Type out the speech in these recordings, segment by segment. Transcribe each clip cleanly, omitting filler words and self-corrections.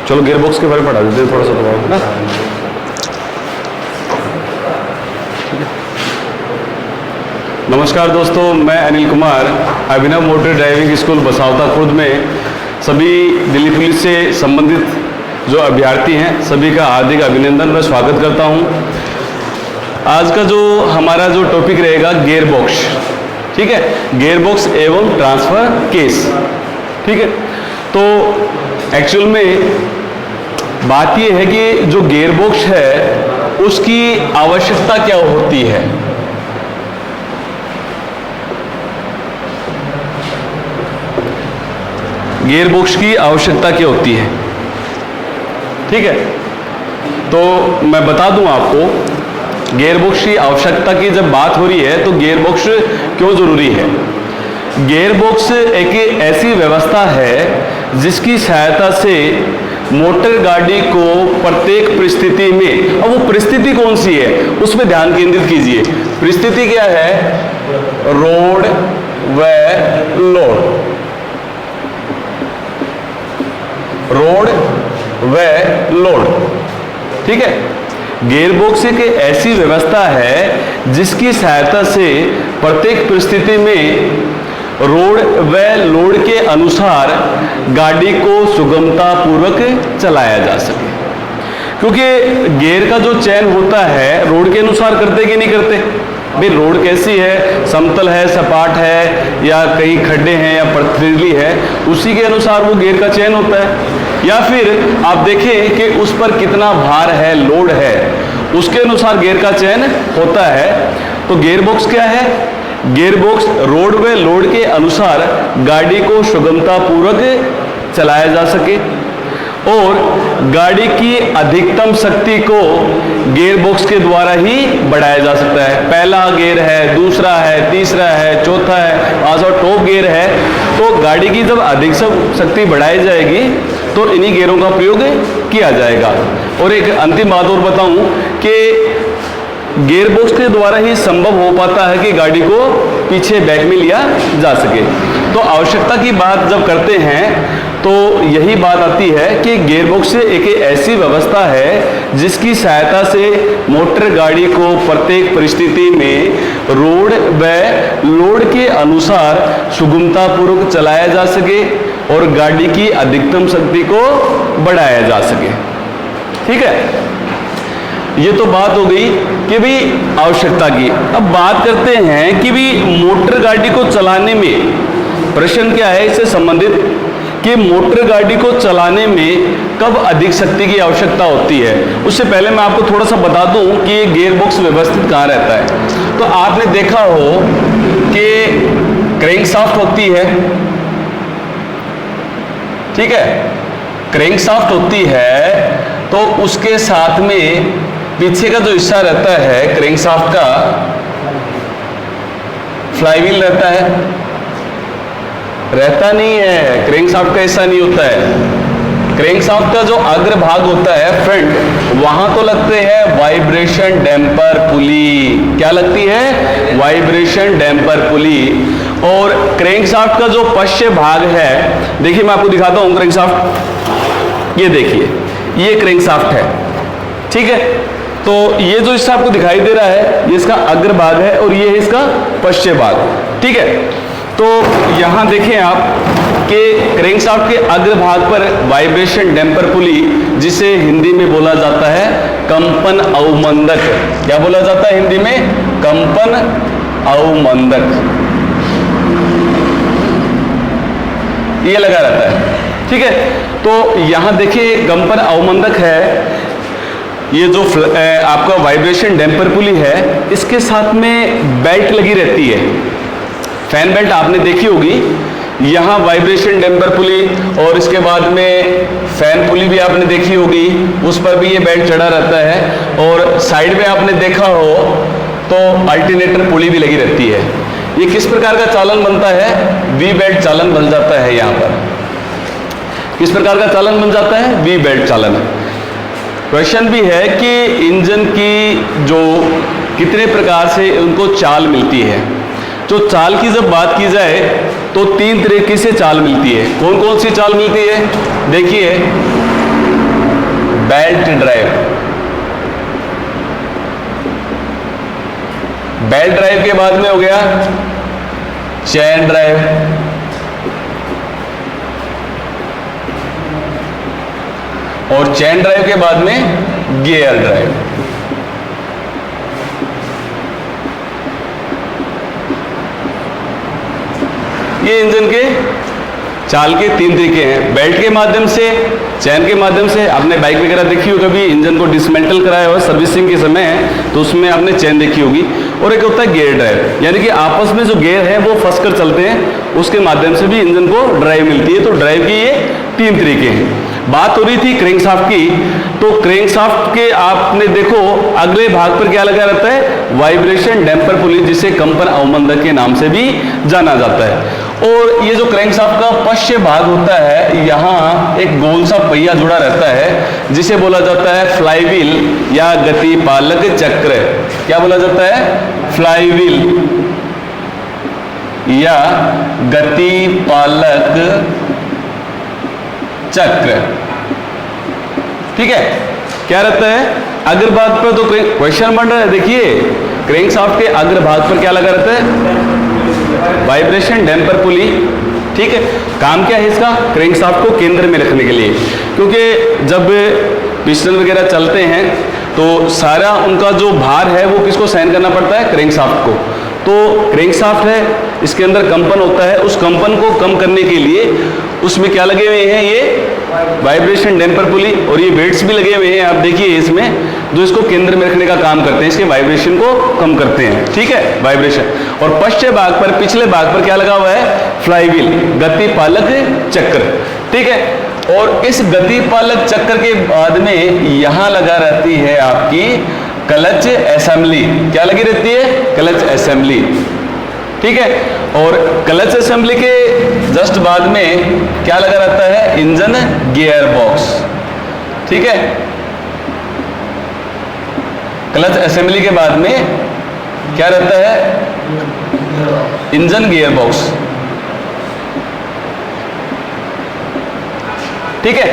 चलो gear box के बारे में पढ़ा देते हैं थोड़ा सा दबाओ ना। नमस्कार दोस्तों, मैं अनिल कुमार अभिनव मोटर ड्राइविंग स्कूल बसावता खुर्द में सभी दिल्ली पुलिस से संबंधित जो अभ्यर्थी हैं सभी का हार्दिक अभिनंदन व स्वागत करता हूं। आज का जो हमारा जो टॉपिक रहेगा गियर बॉक्स, ठीक है, गियर बॉक्स एवं ट्रांसफर केस, ठीक है। तो एक्चुअल में बात यह है कि जो गियर बॉक्स है उसकी आवश्यकता क्या होती है। गियर बॉक्स की आवश्यकता क्या होती है, ठीक है। तो मैं बता दूं आपको, गियर बॉक्स की आवश्यकता की जब बात हो रही है तो गियर बॉक्स क्यों जरूरी है। गियर बॉक्स एक ऐसी व्यवस्था है जिसकी सहायता से मोटर गाड़ी को प्रत्येक परिस्थिति में, अब वो परिस्थिति कौन सी है उस पर ध्यान केंद्रित कीजिए। परिस्थिति क्या है, रोड व लोड, रोड व लोड, ठीक है। गियर बॉक्स एक ऐसी व्यवस्था है जिसकी सहायता से प्रत्येक परिस्थिति में रोड व लोड के अनुसार गाड़ी को सुगमता पूर्वक चलाया जा सके। क्योंकि गियर का जो चयन होता है रोड के अनुसार करते कि नहीं करते। भाई रोड कैसी है, समतल है, सपाट है, या कहीं खड्डे हैं या पथरीली है, उसी के अनुसार वो गियर का चयन होता है। या फिर आप देखें कि उस पर कितना भार है, लोड है, उसके अनुसार गियर का चयन होता है। तो गियर बॉक्स क्या है, गियर बॉक्स रोड व लोड के अनुसार गाड़ी को सुगमता पूर्वक चलाया जा सके और गाड़ी की अधिकतम शक्ति को गियर बॉक्स के द्वारा ही बढ़ाया जा सकता है। पहला गियर है, दूसरा है, तीसरा है, चौथा है, आज और टॉप गियर है। तो गाड़ी की जब अधिकतम शक्ति बढ़ाई जाएगी तो इन्हीं गियरों का प्रयोग किया जाएगा। और एक अंतिम बात और बताऊं कि गियर बॉक्स के द्वारा ही संभव हो पाता है कि गाड़ी को पीछे बैक में लिया जा सके। तो आवश्यकता की बात जब करते हैं तो यही बात आती है कि गियर बॉक्स एक ऐसी व्यवस्था है जिसकी सहायता से मोटर गाड़ी को प्रत्येक परिस्थिति में रोड व लोड के अनुसार सुगमता पूर्वक चलाया जा सके और गाड़ी की अधिकतम शक्ति को बढ़ाया जा सके, ठीक है। ये तो बात हो गई कि भी आवश्यकता की। अब बात करते हैं कि भी मोटर गाड़ी को चलाने में, प्रश्न क्या है इससे संबंधित कि मोटर गाड़ी को चलाने में कब अधिक शक्ति की आवश्यकता होती है। उससे पहले मैं आपको थोड़ा सा बता दूं कि ये गियर बॉक्स व्यवस्थित कहाँ रहता है। तो आपने देखा हो कि क्रैंकशाफ्ट होती है, ठीक है, क्रैंकशाफ्ट होती है तो उसके साथ में पीछे का जो हिस्सा रहता है क्रैंकशाफ्ट का, फ्लाईव्हील रहता नहीं है, क्रैंकशाफ्ट का हिस्सा नहीं होता है। क्रैंकशाफ्ट का जो अग्र भाग होता है फ्रंट, वहां तो लगते हैं वाइब्रेशन डैम्पर पुली। क्या लगती है, वाइब्रेशन डैम्पर पुली। और क्रैंकशाफ्ट का जो पश्च भाग है, देखिए मैं आपको दिखाता हूं क्रैंकशाफ्ट, ये देखिए ये क्रैंकशाफ्ट है, ठीक है। तो ये जो हिस्सा आपको दिखाई दे रहा है ये इसका अग्र भाग है और ये है इसका पश्चिम भाग, ठीक है। तो यहां देखें आप कि क्रैंकशाफ्ट के अग्र भाग पर वाइब्रेशन डैम्पर पुली, जिसे हिंदी में बोला जाता है कंपन अवमंदक। क्या बोला जाता है हिंदी में, कंपन अवमंदक, ये लगा रहता है, ठीक है। तो यहां देखिए कंपन अवमंदक है, ये जो आपका वाइब्रेशन डैम्पर पुली है इसके साथ में बेल्ट लगी रहती है, फैन बेल्ट आपने देखी होगी। यहाँ वाइब्रेशन डैम्पर पुली और इसके बाद में फैन पुली भी आपने देखी होगी, उस पर भी ये बेल्ट चढ़ा रहता है। और साइड में आपने देखा हो तो अल्टरनेटर पुली भी लगी रहती है। ये किस प्रकार का चालन बनता है, वी बेल्ट चालन बन जाता है। यहाँ पर किस प्रकार का चालन बन जाता है, वी बेल्ट चालन। क्वेश्चन भी है कि इंजन की जो कितने प्रकार से उनको चाल मिलती है। तो चाल की जब बात की जाए तो तीन तरीके से चाल मिलती है। कौन कौन सी चाल मिलती है, देखिए बेल्ट ड्राइव। बेल्ट ड्राइव के बाद में हो गया चेन ड्राइव, और चेन ड्राइव के बाद में गियर ड्राइव। ये इंजन के चाल के 3 तरीके हैं, बेल्ट के माध्यम से, चैन के माध्यम से। आपने बाइक वगैरह देखी हो कभी, इंजन को डिसमेंटल कराया हो सर्विसिंग के समय तो उसमें आपने चैन देखी होगी। और एक होता है गियर ड्राइव, यानी कि आपस में जो गियर है वो फंस कर चलते हैं, उसके माध्यम से भी इंजन को ड्राइव मिलती है। तो ड्राइव के ये 3 तरीके हैं। बात हो रही थी क्रैंकशाफ्ट की, तो क्रैंकशाफ्ट के आपने देखो अगले भाग पर क्या लगा रहता है, वाइब्रेशन डैम्पर पुली, जिसे कंपन अवमंदक के नाम से भी जाना जाता है। और ये जो क्रैंकशाफ्ट का पश्च भाग होता है, यहाँ एक गोल सा पहिया जुड़ा रहता है जिसे बोला जाता है फ्लाईव्हील या गति पालक चक्र। क्या बोला जाता है, फ्लाईव्हील या गति पालक चक्र। ठीक है, क्या रहता है, अग्रभाग पर तो क्वेश्चन बन रहा है, देखिए क्रैंकशाफ्ट के अग्रभाग पर क्या लगा रहता है, वाइब्रेशन डैम्पर पुली। ठीक है, काम क्या है इसका, क्रैंकशाफ्ट को केंद्र में रखने के लिए, क्योंकि जब पिस्टन वगैरह चलते हैं तो सारा उनका जो भार है वो किसको सहन करना पड़ता है, क्रैंकशाफ्ट को। तो क्रैंकशाफ्ट है, इसके अंदर कंपन होता है, उस कंपन को कम करने के लिए उसमें क्या लगे हुए हैं, ये वाइब्रेशन डैम्पर पुली, और ये वेट्स भी लगे हुए हैं, आप देखिए इसमें, जो इसको केंद्र में रखने का काम करते हैं, इसके वाइब्रेशन को कम करते हैं। ठीक है, वाइब्रेशन। और पश्चिम भाग पर, पिछले भाग पर क्या लगा हुआ है, फ्लाईव्हील, गति पालक चक्र। ठीक है, और इस गति पालक चक्र के बाद में यहां लगा रहती है आपकी क्लच असेंबली। क्या लगी रहती है, क्लच असेंबली। ठीक है, और क्लच असेंबली के जस्ट बाद में क्या लगा रहता है, इंजन गियर बॉक्स। ठीक है, क्लच असेंबली के बाद में क्या रहता है, इंजन गियर बॉक्स। ठीक है,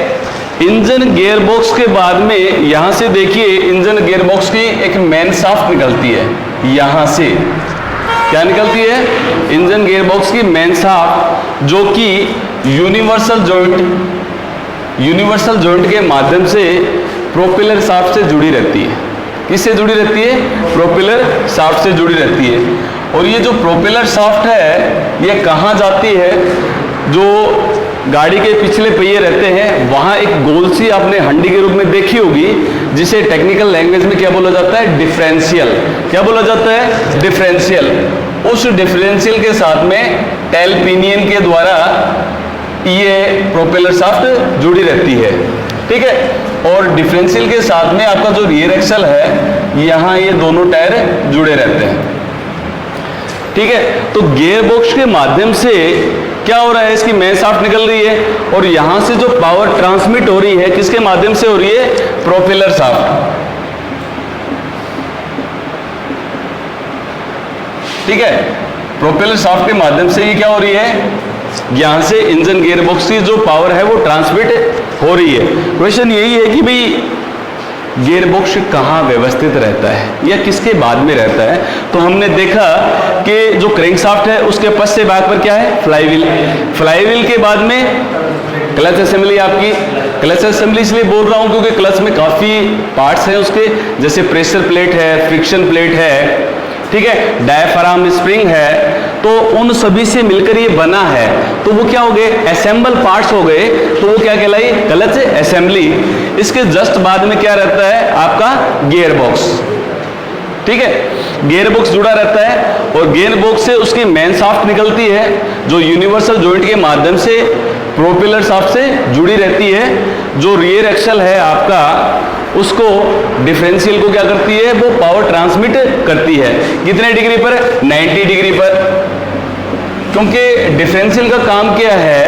इंजन गियर बॉक्स के बाद में यहां से देखिए इंजन गियर बॉक्स की एक मेन शाफ्ट निकलती है, यहां से क्या निकलती है, इंजन गियर बॉक्स की मेन शाफ्ट, जो कि यूनिवर्सल जॉइंट के माध्यम से प्रोपेलर शाफ्ट से जुड़ी रहती है। किससे जुड़ी रहती है, प्रोपेलर शाफ्ट से जुड़ी रहती है। और ये जो प्रोपेलर शाफ्ट है ये कहाँ जाती है, जो गाड़ी के पिछले पहिए रहते हैं वहां एक गोल सी आपने हंडी के रूप में देखी होगी, जिसे टेक्निकल लैंग्वेज में क्या बोला जाता है, डिफरेंशियल। क्या बोला जाता है, डिफरेंशियल। उस डिफरेंशियल के साथ में टेल पिनियन के द्वारा ये प्रोपेलर शाफ्ट जुड़ी रहती है। ठीक है, और डिफरेंशियल के साथ में आपका जो रियर एक्सल है, यहाँ ये दोनों टायर जुड़े रहते हैं। ठीक है, तो गियर बॉक्स के माध्यम से क्या हो रहा है, इसकी मेन शाफ्ट निकल रही है, और यहां से जो पावर ट्रांसमिट हो रही है किसके माध्यम से हो रही है, प्रोपेलर शाफ्ट। ठीक है, प्रोपेलर शाफ्ट के माध्यम से ये क्या हो रही है, यहां से इंजन गियर बॉक्स की जो पावर है वो ट्रांसमिट हो रही है। क्वेश्चन यही है कि भाई गियर बॉक्स कहाँ व्यवस्थित रहता है या किसके बाद में रहता है। तो हमने देखा कि जो क्रैंकशाफ्ट है उसके पश्चिम भाग पर क्या है, फ्लाईव्हील। फ्लाईव्हील के बाद में क्लच असेंबली। आपकी क्लच असेंबली इसलिए बोल रहा हूँ क्योंकि क्लच में काफ़ी पार्ट्स हैं उसके, जैसे प्रेशर प्लेट है, फ्रिक्शन प्लेट है, ठीक है, डायफ्राम स्प्रिंग है, तो उन सभी से मिलकर ये बना है। तो वो क्या हो गए, असेंबल पार्ट्स हो गए, तो वो क्या कहलाई, क्लच असेंबली। इसके जस्ट बाद में क्या रहता है आपका गियर बॉक्स। ठीक है, गियर बॉक्स जुड़ा रहता है, और गियर बॉक्स से उसकी मेन शाफ्ट निकलती है जो यूनिवर्सल जॉइंट के माध्यम से प्रोपेलर शाफ्ट से जुड़ी रहती है। जो रियर एक्सल है आपका, उसको डिफरेंशियल को क्या करती है, वो पावर ट्रांसमिट करती है। कितने डिग्री पर, 90 डिग्री पर। क्योंकि डिफरेंशियल का काम क्या है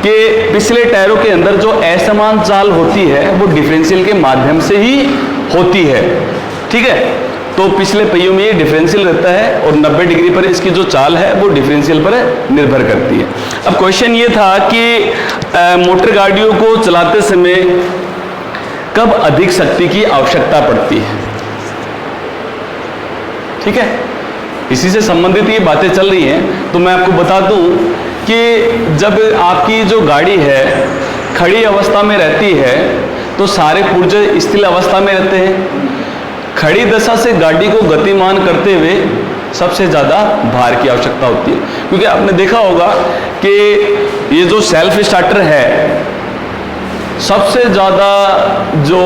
कि पिछले टायरों के अंदर जो असमान चाल होती है वो डिफरेंशियल के माध्यम से ही होती है। ठीक है, तो पिछले पहियों में ये डिफरेंशियल रहता है, और 90 डिग्री पर इसकी जो चाल है वो डिफरेंशियल पर निर्भर करती है। अब क्वेश्चन ये था कि मोटर गाड़ियों को चलाते समय कब अधिक शक्ति की आवश्यकता पड़ती है। ठीक है, इसी से संबंधित ये बातें चल रही हैं। तो मैं आपको बता दूं कि जब आपकी जो गाड़ी है खड़ी अवस्था में रहती है तो सारे पुर्जे स्थिर अवस्था में रहते हैं। खड़ी दशा से गाड़ी को गतिमान करते हुए सबसे ज़्यादा भार की आवश्यकता होती है, क्योंकि आपने देखा होगा कि ये जो सेल्फ स्टार्टर है सबसे ज़्यादा जो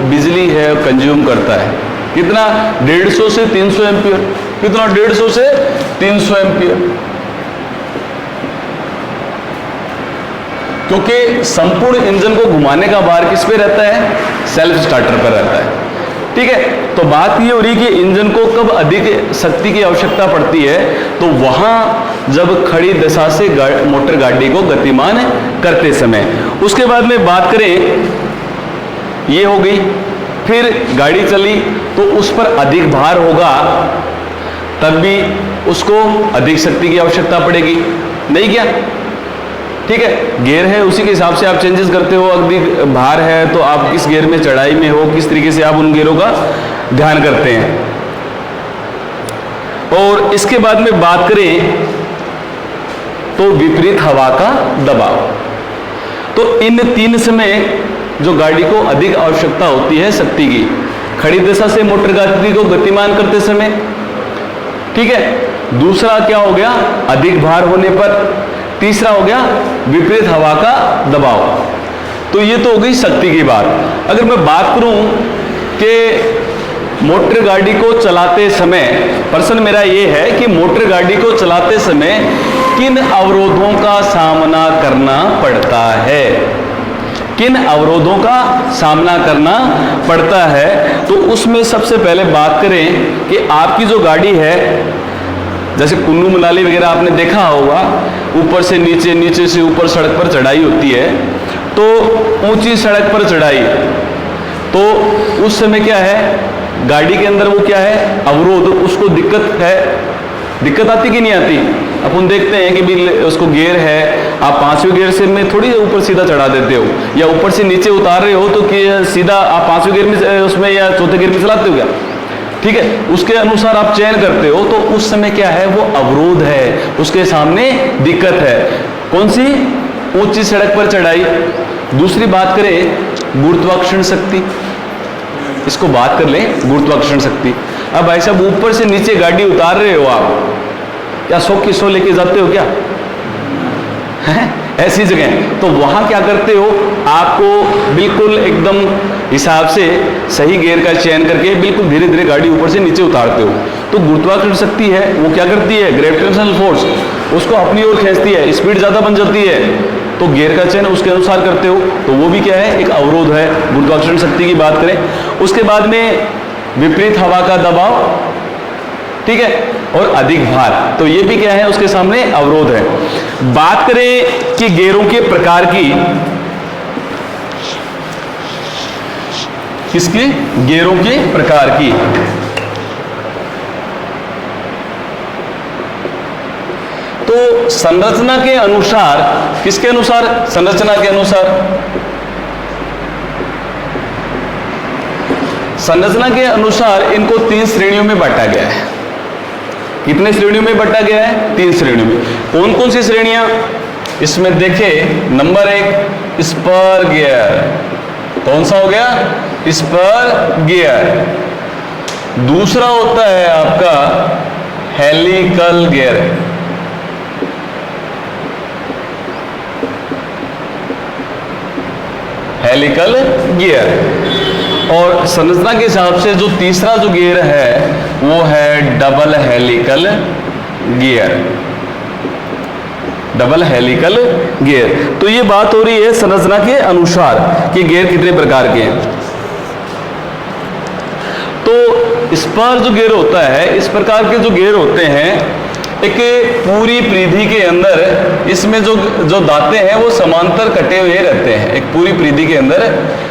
बिजली है कंज्यूम करता है। कितना? 150 से 300 एम्पियर। कितना? 150 से 300 एम्पियर, क्योंकि संपूर्ण इंजन को घुमाने का भार किस पे रहता है? सेल्फ स्टार्टर पर रहता है। ठीक है, तो बात ये हो रही कि इंजन को कब अधिक शक्ति की आवश्यकता पड़ती है, तो वहां जब खड़ी दशा से मोटर गाड़ी को गतिमान करते समय। उसके बाद में बात करें, ये हो गई, फिर गाड़ी चली तो उस पर अधिक भार होगा, तब भी उसको अधिक शक्ति की आवश्यकता पड़ेगी, नहीं क्या? ठीक है, गियर है उसी के हिसाब से आप चेंजेस करते हो। अधिक भार है तो आप किस गियर में चढ़ाई में हो, किस तरीके से आप उन गियरों का ध्यान करते हैं। और इसके बाद में बात करें तो विपरीत हवा का दबाव। तो इन तीन समय जो गाड़ी को अधिक आवश्यकता होती है शक्ति की, खड़ी दशा से मोटर गाड़ी को गतिमान करते समय। ठीक है, दूसरा क्या हो गया? अधिक भार होने पर। तीसरा हो गया विपरीत हवा का दबाव। तो ये तो हो गई शक्ति की बात। अगर मैं बात करूं कि मोटर गाड़ी को चलाते समय, प्रश्न मेरा ये है कि मोटर गाड़ी को चलाते समय किन अवरोधों का सामना करना पड़ता है? किन अवरोधों का सामना करना पड़ता है? तो उसमें सबसे पहले बात करें कि आपकी जो गाड़ी है, जैसे कुल्लू मनाली वगैरह आपने देखा होगा, ऊपर से नीचे, नीचे से ऊपर सड़क पर चढ़ाई होती है। तो ऊंची सड़क पर चढ़ाई, तो उस समय क्या है, गाड़ी के अंदर वो क्या है? अवरोध, उसको दिक्कत है। दिक्कत आती कि नहीं आती? अपन देखते हैं कि भी उसको गियर है, आप 5वें गियर से में थोड़ी ऊपर सीधा चढ़ा देते हो, या ऊपर से नीचे उतार रहे हो तो कि सीधा आप 5वें गियर में उसमें या चौथे गियर में चलाते हो क्या? ठीक है, उसके अनुसार आप चयन करते हो। तो उस समय क्या है? वो अवरोध है, उसके सामने दिक्कत है। कौन सी? ऊंची सड़क पर चढ़ाई। दूसरी बात करें गुरुत्वाकर्षण शक्ति, इसको बात कर लें, गुरुत्वाकर्षण शक्ति। अब भाई साहब ऊपर से नीचे गाड़ी उतार रहे हो आप, क्या 100 की 100 लेके जाते हो क्या? है ऐसी जगह, तो वहां क्या करते हो? आपको बिल्कुल एकदम हिसाब से सही गियर का चयन करके बिल्कुल धीरे धीरे गाड़ी ऊपर से नीचे उतारते हो। तो गुरुत्वाकर्षण शक्ति है, वो क्या करती है? ग्रेविटेशनल फोर्स उसको अपनी ओर खींचती है, स्पीड ज्यादा बन जाती है, तो गियर का चयन उसके अनुसार करते हो। तो वो भी क्या है? एक अवरोध है, गुरुत्वाकर्षण शक्ति की बात करें। उसके बाद में विपरीत हवा का दबाव, ठीक है, और अधिक भार, तो ये भी क्या है? उसके सामने अवरोध है। बात करें कि गियरों के प्रकार की, किसके? गियरों के प्रकार की। तो संरचना के अनुसार, किसके अनुसार? संरचना के अनुसार। संरचना के अनुसार इनको 3 श्रेणियों में बांटा गया है। कितने श्रेणियों में बांटा गया है? 3 श्रेणियों में। कौन कौन सी श्रेणियां? इसमें देखें, नंबर 1 स्पर गियर। कौन सा हो गया? Spur gear. दूसरा होता है आपका हेलिकल गियर। Helical gear. और संरचना के हिसाब से जो तीसरा जो गियर है वो है double helical gear. Double helical gear. तो ये बात हो रही है संरचना के अनुसार कि गियर कितने प्रकार के हैं। तो स्पर जो गियर होता है, इस प्रकार के जो गियर होते हैं, एक पूरी परिधि के अंदर इसमें जो दांते हैं वो समांतर कटे हुए रहते हैं। एक पूरी परिधि के अंदर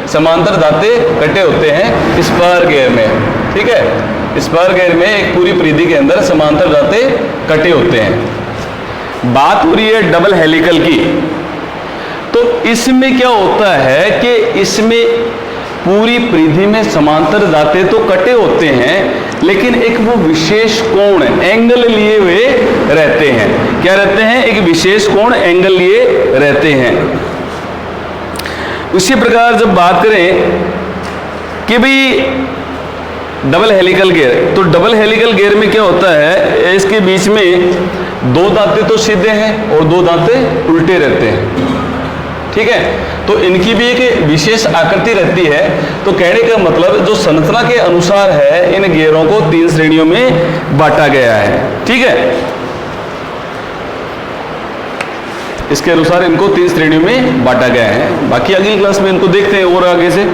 समांतर दांते कटे होते हैं स्पर गियर में। ठीक है, स्पर गियर में एक पूरी परिधि के अंदर समांतर दांते कटे होते हैं। बात हो रही है डबल हेलिकल की। तो इसमें क्या होता है कि इसमें पूरी परिधि में समांतर दांते तो कटे होते हैं, लेकिन एक वो विशेष कोण एंगल लिए हुए रहते हैं। क्या रहते हैं? एक विशेष कोण एंगल लिए रहते हैं। उसी प्रकार जब बात करें कि भाई डबल हेलिकल गियर, तो डबल हेलिकल गियर में क्या होता है, इसके बीच में दो दांते तो सीधे हैं और दो दांते उल्टे रहते हैं, ठीक है। तो इनकी भी एक विशेष आकृति रहती है। तो कहने का मतलब जो संरचना के अनुसार है, इन गियरों को 3 श्रेणियों में बांटा गया है, ठीक है। इसके अनुसार इनको 3 श्रेणियों में बांटा गया है। बाकी अगली क्लास में इनको देखते हैं और आगे से।